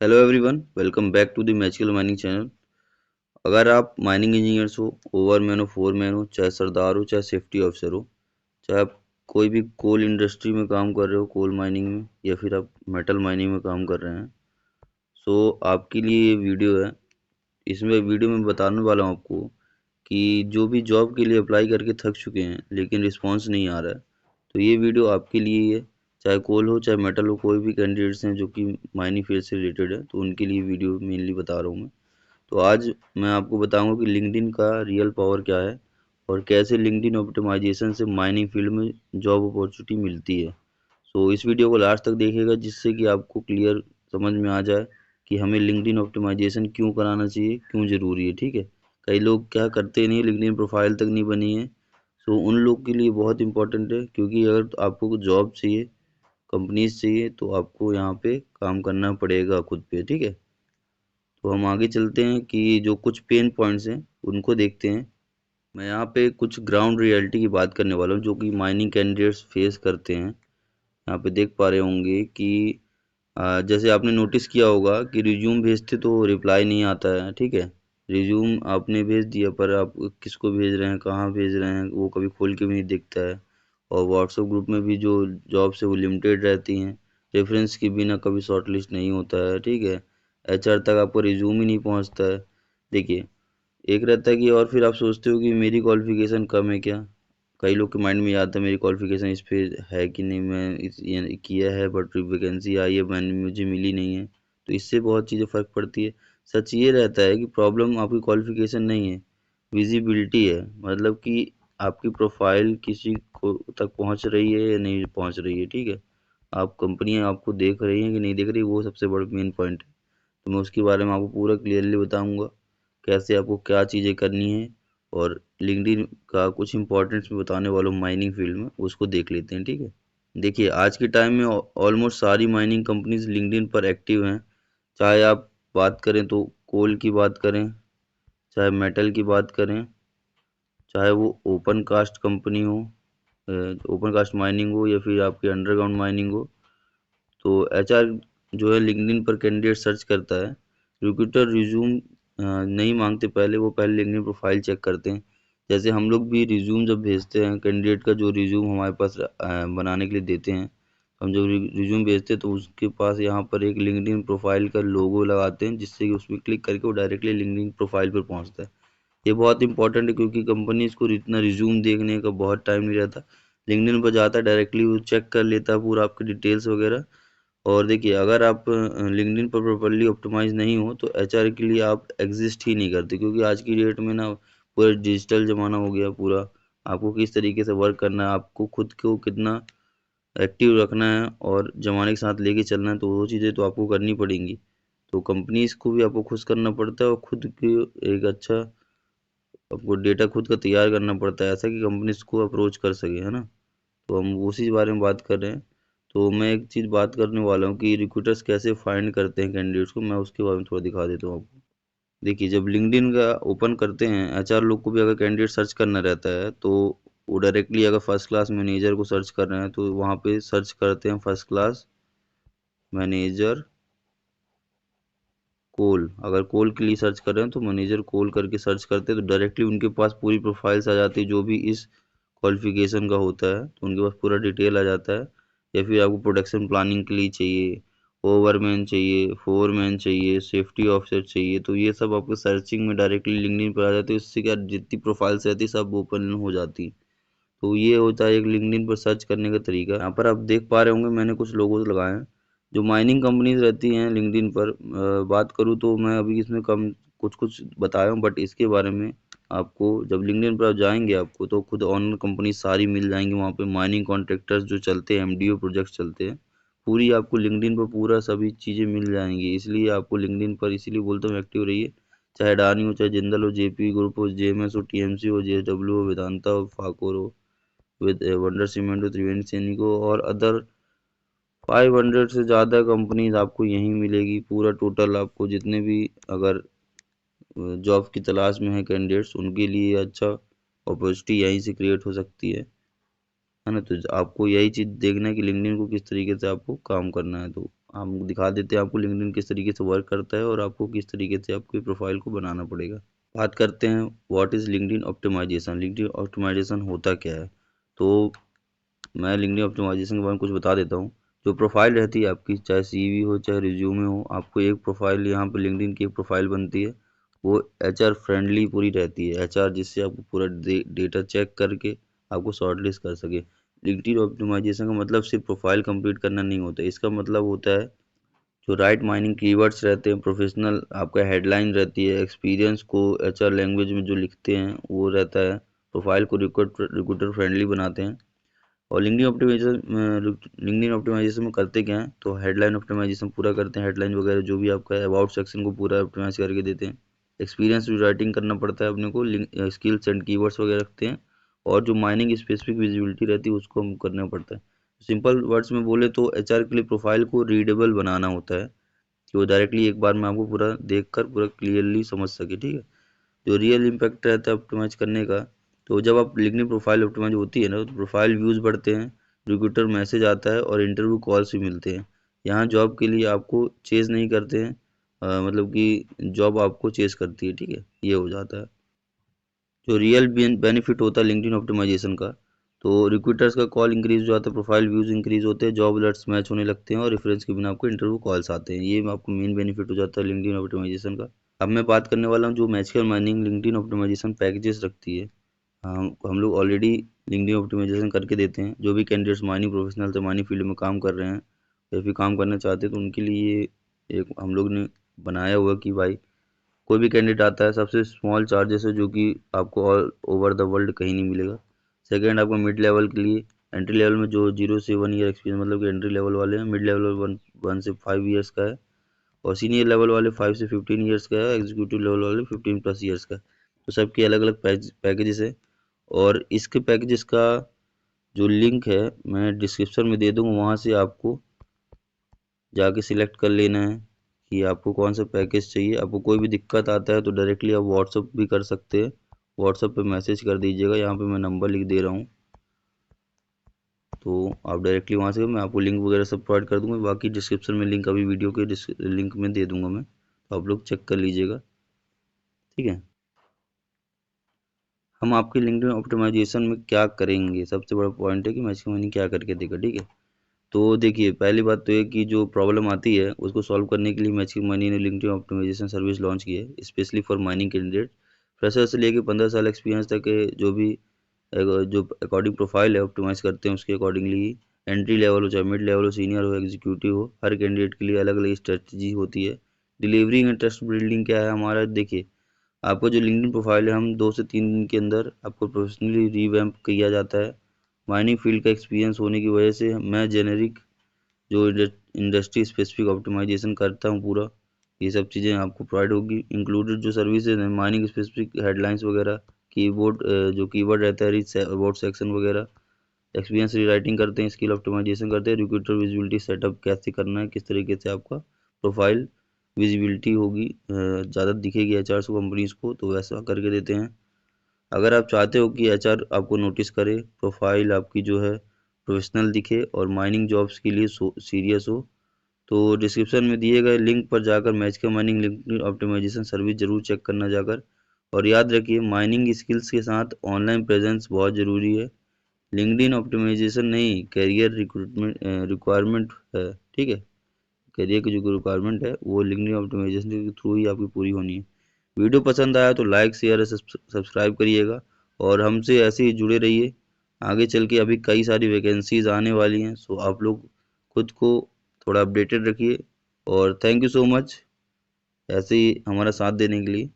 Hello everyone, welcome back to the magical mining channel. अगर आप mining engineers हो, ओवरमैन हो, फोरमैन हो, चाहे सरदार हो, चाहे सेफ्टी ऑफिसर हो, चाहे आप कोई भी कोल इंडस्ट्री में काम कर रहे हो, कोल माइनिंग में, या फिर आप मेटल माइनिंग में काम कर रहे हैं, सो आपके लिए ये वीडियो है। इसमें वीडियो में बताने वाला हूँ आपको कि जो भी जॉब के लिए अप्लाई करके थक चुके हैं लेकिन रिस्पॉन्स नहीं आ रहा है, तो ये वीडियो आपके लिए ही है। चाहे कोल हो चाहे मेटल हो, कोई भी कैंडिडेट्स हैं जो कि माइनिंग फील्ड से रिलेटेड है, तो उनके लिए वीडियो मेनली बता रहा हूँ मैं। तो आज मैं आपको बताऊंगा कि लिंक्डइन का रियल पावर क्या है और कैसे लिंक्डइन ऑप्टिमाइजेशन से माइनिंग फील्ड में जॉब अपॉर्चुनिटी मिलती है। सो इस वीडियो को लास्ट तक देखिएगा जिससे कि आपको क्लियर समझ में आ जाए कि हमें लिंक्डइन ऑप्टिमाइजेशन क्यों कराना चाहिए, क्यों ज़रूरी है। ठीक है, कई लोग क्या करते नहीं, लिंक्डइन प्रोफाइल तक नहीं बनी है। सो उन लोग के लिए बहुत इंपॉर्टेंट है, क्योंकि अगर आपको जॉब चाहिए, कंपनीज चाहिए, तो आपको यहाँ पे काम करना पड़ेगा खुद पे। ठीक है, तो हम आगे चलते हैं कि जो कुछ पेन पॉइंट्स हैं उनको देखते हैं। मैं यहाँ पे कुछ ग्राउंड रियलिटी की बात करने वाला हूँ जो कि माइनिंग कैंडिडेट्स फेस करते हैं। यहाँ पे देख पा रहे होंगे कि जैसे आपने नोटिस किया होगा कि रिज्यूम भेजते तो रिप्लाई नहीं आता है। ठीक है, रिज्यूम आपने भेज दिया पर आप किसको भेज रहे हैं, कहाँ भेज रहे हैं, वो कभी खोल के भी नहीं दिखता है। और व्हाट्सएप ग्रुप में भी जो जॉब्स है वो लिमिटेड रहती हैं, रेफरेंस के बिना कभी शॉर्टलिस्ट नहीं होता है। ठीक है, एचआर तक आपको रिज्यूम ही नहीं पहुंचता है। देखिए, एक रहता है कि और फिर आप सोचते हो कि मेरी क्वालिफिकेशन कम है क्या। कई लोग के माइंड में आता है मेरी क्वालिफिकेशन इस पे है कि नहीं, मैं ये किया है बट वैकेंसी आई है, मैंने मुझे मिली नहीं है। तो इससे बहुत चीज़ें फ़र्क पड़ती है। सच ये रहता है कि प्रॉब्लम आपकी क्वालिफिकेशन नहीं है, विजिबिलिटी है। मतलब कि आपकी प्रोफाइल किसी को तक पहुंच रही है या नहीं पहुंच रही है। ठीक है, आप कंपनियां आपको देख रही हैं कि नहीं देख रही, वो सबसे बड़ा मेन पॉइंट है। तो मैं उसके बारे में आपको पूरा क्लियरली बताऊंगा कैसे आपको क्या चीज़ें करनी है। और लिंक्डइन का कुछ इंपॉर्टेंट्स भी बताने वाला हूँ माइनिंग फील्ड में, उसको देख लेते हैं। ठीक है, देखिए आज के टाइम में ऑलमोस्ट सारी माइनिंग कंपनीज लिंक्डइन पर एक्टिव हैं। चाहे आप बात करें तो कोल की बात करें, चाहे मेटल की बात करें, चाहे वो ओपन कास्ट कंपनी हो, ओपन कास्ट माइनिंग हो, या फिर आपकी अंडरग्राउंड माइनिंग हो। तो एचआर जो है लिंक्डइन पर कैंडिडेट सर्च करता है। रिक्रूटर रिज्यूम नहीं मांगते, पहले वो पहले लिंक्डइन प्रोफाइल चेक करते हैं। जैसे हम लोग भी रिज्यूम जब भेजते हैं, कैंडिडेट का जो रिज्यूम हमारे पास बनाने के लिए देते हैं, हम जब रिज्यूम भेजते हैं तो उसके पास यहाँ पर एक लिंक्डइन प्रोफाइल का लोगो लगाते हैं, जिससे कि उसमें क्लिक करके वो डायरेक्टली लिंक्डइन प्रोफाइल पर पहुँचता है। ये बहुत इंपॉर्टेंट है क्योंकि कंपनीज को इतना रिज्यूम देखने का बहुत टाइम नहीं रहता। लिंक्डइन पर जाता है, डायरेक्टली वो चेक कर लेता है पूरा आपकी डिटेल्स वगैरह। और देखिए, अगर आप लिंक्डइन पर प्रॉपर्ली ऑप्टिमाइज नहीं हो तो एचआर के लिए आप एग्जिस्ट ही नहीं करते, क्योंकि आज की डेट में ना पूरा डिजिटल ज़माना हो गया पूरा। आपको किस तरीके से वर्क करना है, आपको खुद को कितना एक्टिव रखना है और ज़माने के साथ लेके चलना है, तो वो चीज़ें तो आपको करनी पड़ेंगी। तो कंपनीज को भी आपको खुश करना पड़ता है और खुद की एक अच्छा आपको डेटा खुद का तैयार करना पड़ता है, ऐसा कि कंपनीज को अप्रोच कर सके, है ना। तो हम उसी के बारे में बात कर रहे हैं। तो मैं एक चीज़ बात करने वाला हूँ कि रिक्रूटर्स कैसे फाइंड करते हैं कैंडिडेट्स को, मैं उसके बारे में थोड़ा दिखा देता हूँ आपको। देखिए, जब लिंक्डइन का ओपन करते हैं, एचआर लोग को भी अगर कैंडिडेट सर्च करना रहता है तो वो डायरेक्टली अगर फर्स्ट क्लास मैनेजर को सर्च कर रहे हैं तो वहाँ पे सर्च करते हैं फर्स्ट क्लास मैनेजर कोल। अगर कोल के लिए सर्च कर रहे हैं तो मैनेजर कोल करके सर्च करते हैं तो डायरेक्टली उनके पास पूरी प्रोफाइल्स आ जाती है जो भी इस क्वालिफिकेशन का होता है, तो उनके पास पूरा डिटेल आ जाता है। या फिर आपको प्रोडक्शन प्लानिंग के लिए चाहिए, ओवरमैन चाहिए, फोरमैन चाहिए, सेफ्टी ऑफिसर चाहिए, तो ये सब आपको सर्चिंग में डायरेक्टली लिंक्डइन पर आ जाते हैं। इससे क्या, जितनी प्रोफाइल्स रहती है सब ओपन हो जाती। तो ये होता है एक लिंक्डइन पर सर्च करने का तरीका। यहाँ पर आप देख पा रहे होंगे मैंने कुछ लोगों लगाए हैं जो माइनिंग कंपनीज रहती हैं लिंक्डइन पर। बात करूँ तो मैं अभी इसमें कम कुछ कुछ बताया हूँ, बट इसके बारे में आपको जब लिंक्डइन पर आप जाएंगे आपको तो खुद ऑनर कंपनी सारी मिल जाएंगी। वहाँ पे माइनिंग कॉन्ट्रैक्टर्स जो चलते हैं, एमडीओ प्रोजेक्ट्स चलते हैं, पूरी आपको लिंक्डइन पर पूरा सभी चीज़ें मिल जाएंगी। इसलिए आपको लिंक्डइन पर इसीलिए बोलता हूँ एक्टिव रहिए। चाहे अडानी हो, चाहे जिंदल हो, जेपी ग्रुप हो, जेएमएस हो, टीएमसी हो, जेएसडब्ल्यू हो, वेदांता हो, फाकोर हो, विद वंडर सीमेंट, त्रिवेणी सैनिक और अदर 500 से ज़्यादा कंपनीज आपको यहीं मिलेगी। पूरा टोटल आपको जितने भी अगर जॉब की तलाश में है कैंडिडेट्स, उनके लिए अच्छा अपॉर्चुनिटी यहीं से क्रिएट हो सकती है ना। तो आपको यही चीज़ देखना है कि लिंक्डइन को किस तरीके से आपको काम करना है। तो हम दिखा देते हैं आपको लिंक्डइन किस तरीके से वर्क करता है और आपको किस तरीके से आपकी प्रोफाइल को बनाना पड़ेगा। बात करते हैं what is LinkedIn optimization. LinkedIn optimization होता क्या है? तो मैं लिंक्डइन ऑप्टिमाइजेशन के बारे में कुछ बता देता हूँ। जो प्रोफाइल रहती है आपकी, चाहे सीवी हो चाहे रिज्यूमे हो, आपको एक प्रोफाइल यहाँ पे लिंक्डइन की एक प्रोफाइल बनती है, वो एचआर फ्रेंडली पूरी रहती है। एचआर जिससे आपको पूरा डेटा चेक करके आपको शॉर्टलिस्ट कर सके। लिंक्डइन ऑप्टिमाइजेशन का मतलब सिर्फ प्रोफाइल कंप्लीट करना नहीं होता, इसका मतलब होता है जो राइट माइनिंग कीवर्ड्स रहते हैं, प्रोफेशनल आपका हेडलाइन रहती है, एक्सपीरियंस को एचआर लैंग्वेज में जो लिखते हैं वो रहता है, प्रोफाइल को रिक्रूटर फ्रेंडली बनाते हैं। और लिंक्डइन ऑप्टिमाइजेशन में करते क्या हैं, तो हेडलाइन ऑप्टिमाइजेशन पूरा करते हैं, हेडलाइन वगैरह जो भी आपका है, अबाउट सेक्शन को पूरा ऑप्टिमाइज करके देते हैं। एक्सपीरियंस भी राइटिंग करना पड़ता है अपने को, स्किल्स एंड कीवर्ड्स वगैरह रखते हैं। और जो माइनिंग स्पेसिफिक विजिबिलिटी रहती है उसको हम करना पड़ता है। सिंपल वर्ड्स में बोले तो एचआर के लिए प्रोफाइल को रीडेबल बनाना होता है, कि वो डायरेक्टली एक बार में आपको पूरा देखकर पूरा क्लियरली समझ सके, ठीक है। जो रियल इम्पैक्ट रहता है ऑप्टिमाइज करने का, तो जब आप लिंक्डइन प्रोफाइल ऑप्टिमाइज होती है ना, तो प्रोफाइल व्यूज़ बढ़ते हैं, रिक्रूटर मैसेज आता है और इंटरव्यू कॉल्स भी मिलते हैं। यहाँ जॉब के लिए आपको चेज़ नहीं करते हैं, मतलब कि जॉब आपको चेज़ करती है, ठीक है, ये हो जाता है। जो रियल बेनिफिट होता है लिंक्डइन ऑप्टिमाइजेशन का, तो रिक्रूटर्स का कॉल इंक्रीज हो जाता है, प्रोफाइल व्यूज़ इंक्रीज होते हैं, जॉब अलर्ट्स मैच होने लगते हैं और रेफरेंस के बिना आपको इंटरव्यू कॉल्स आते हैं। ये आपको मेन बेनिफिट हो जाता है लिंक्डइन ऑप्टिमाइजेशन का। अब मैं बात करने वाला हूँ जो magical mining LinkedIn optimization packages रखती है। हम लोग ऑलरेडी लिंक्डइन ऑप्टिमाइजेशन करके देते हैं। जो भी कैंडिडेट्स माइनिंग प्रोफेशनल से माइनिंग फील्ड में काम कर रहे हैं या फिर काम करना चाहते हैं, तो उनके लिए एक हम लोग ने बनाया हुआ कि भाई कोई भी कैंडिडेट आता है, सबसे स्मॉल चार्जेस है जो कि आपको ऑल ओवर द वर्ल्ड कहीं नहीं मिलेगा। सेकेंड, आपको मिड लेवल के लिए, एंट्री लेवल में जो 0 से 1 ईयर एक्सपीरियंस, मतलब कि एंट्री लेवल वाले हैं, मिड लेवल 1 से 5 ईयर्स का है, और सीनियर लेवल वाले 5 से 15 ईयर्स का है, एग्जीक्यूटिव लेवल वाले 15+ ईयर्स का है। तो सबके अलग अलग पैकेजेस है। और इसके पैकेजेस का जो लिंक है मैं डिस्क्रिप्शन में दे दूँगा, वहाँ से आपको जाके सिलेक्ट कर लेना है कि आपको कौन सा पैकेज चाहिए। आपको कोई भी दिक्कत आता है तो डायरेक्टली आप व्हाट्सअप भी कर सकते हैं, व्हाट्सअप पे मैसेज कर दीजिएगा, यहाँ पे मैं नंबर लिख दे रहा हूँ, तो आप डायरेक्टली वहाँ से, मैं आपको लिंक वगैरह सब प्रोवाइड कर दूँगा। बाकी डिस्क्रिप्शन में लिंक अभी वीडियो के लिंक में दे दूँगा मैं, तो आप लोग चेक कर लीजिएगा, ठीक है। हम आपके लिंक्डइन ऑप्टिमाइजेशन में क्या करेंगे, सबसे बड़ा पॉइंट है कि मैचिंग मनी क्या करके देगा, ठीक है। तो देखिए, पहली बात तो ये कि जो प्रॉब्लम आती है उसको सॉल्व करने के लिए मैचिंग मनी ने लिंक्डइन ऑप्टिमाइजेशन सर्विस लॉन्च की है, specially for mining candidate. Fresher से लेके 15 साल एक्सपीरियंस तक के जो भी जो अकॉर्डिंग प्रोफाइल है ऑप्टिमाइज करते हैं उसके अकॉर्डिंगली। एंट्री लेवल हो चाहे मिड लेवल हो, सीनियर हो, एग्जीक्यूटिव हो, हर कैंडिडेट के लिए अलग अलग स्ट्रेटजी होती है। डिलीवरी एंड ट्रस्ट बिल्डिंग क्या है हमारा, देखिए आपको जो लिंक्डइन प्रोफाइल है, हम 2 से 3 दिन के अंदर आपको प्रोफेशनली रीवैम्प किया जाता है। माइनिंग फील्ड का एक्सपीरियंस होने की वजह से मैं जेनेरिक जो इंडस्ट्री स्पेसिफिक ऑप्टिमाइजेशन करता हूँ पूरा, ये सब चीज़ें आपको प्रोवाइड होगी। इंक्लूडेड जो सर्विसेज हैं, माइनिंग स्पेसिफिक हेडलाइंस वगैरह, कीबोर्ड जो कीवर्ड रहता है, रिच अबाउट सेक्शन वगैरह, एक्सपीरियंस रीराइटिंग करते हैं, स्किल ऑप्टिमाइजेशन करते हैं, रिक्रूटर विजिबिलिटी सेटअप कैसे करना है, किस तरीके से आपका प्रोफाइल विजिबिलिटी होगी, ज़्यादा दिखेगी एचआर को, कंपनीज को, तो वैसा करके देते हैं। अगर आप चाहते हो कि एचआर आपको नोटिस करे, प्रोफाइल आपकी जो है प्रोफेशनल दिखे और माइनिंग जॉब्स के लिए सीरियस हो, तो डिस्क्रिप्शन में दिए गए लिंक पर जाकर मैच का माइनिंग लिंक ऑप्टिमाइजेशन सर्विस जरूर चेक करना जाकर। और याद रखिए, माइनिंग स्किल्स के साथ ऑनलाइन प्रेजेंस बहुत ज़रूरी है। लिंक्डइन ऑप्टिमाइजेशन नहीं, करियर रिक्रूटमेंट रिक्वायरमेंट है, ठीक है। करियर की जो रिक्वायरमेंट है वो लिंक्डइन ऑप्टिमाइजेशन के थ्रू ही आपकी पूरी होनी है। वीडियो पसंद आया तो लाइक शेयर सब्सक्राइब करिएगा और हमसे ऐसे ही जुड़े रहिए। आगे चल के अभी कई सारी वैकेंसीज आने वाली हैं, सो आप लोग खुद को थोड़ा अपडेटेड रखिए। और थैंक यू सो मच ऐसे ही हमारा साथ देने के लिए।